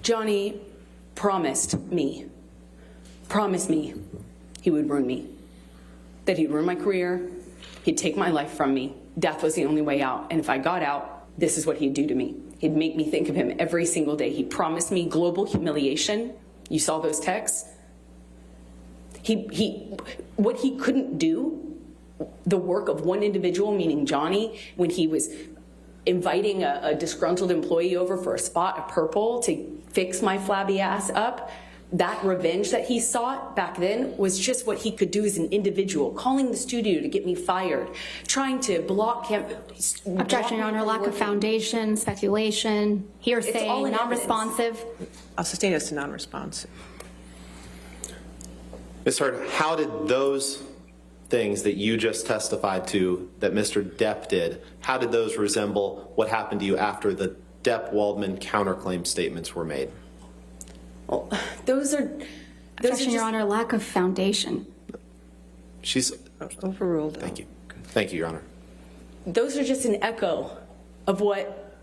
Johnny promised me he would ruin me, that he'd ruin my career, he'd take my life from me. Death was the only way out. And if I got out, this is what he'd do to me. He'd make me think of him every single day. He promised me global humiliation. You saw those texts. What he couldn't do, the work of one individual, meaning Johnny, when he was inviting a disgruntled employee over for a spot of purple to fix my flabby ass up, that revenge that he sought back then was just what he could do as an individual, calling the studio to get me fired, trying to block him. Objection, Your Honor. Lack of foundation, speculation, hearsay, non-responsive. I'll sustain as to non-responsive. Ms. Hurd, how did those things that you just testified to that Mr. Depp did, how did those resemble what happened to you after the Depp-Waldman counterclaim statements were made? Well, those are Objection, Your Honor. Lack of foundation. She's Overruled. Thank you. Thank you, Your Honor. Those are just an echo of what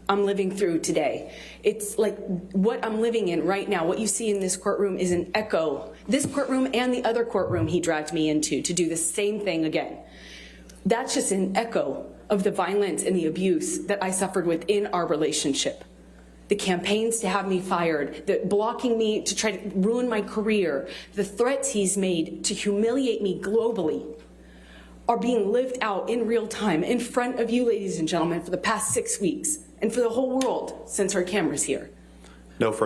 I'm living through today. It's like what I'm living in right now. What you see in this courtroom is an echo. This courtroom and the other courtroom he dragged me into to do the same thing again. That's just an echo of the violence and the abuse that I suffered within our relationship. The campaigns to have me fired, the blocking me to try to ruin my career, the threats he's made to humiliate me globally are being lived out in real time in front of you, ladies and gentlemen, for the past 6 weeks and for the whole world since our camera's here. No further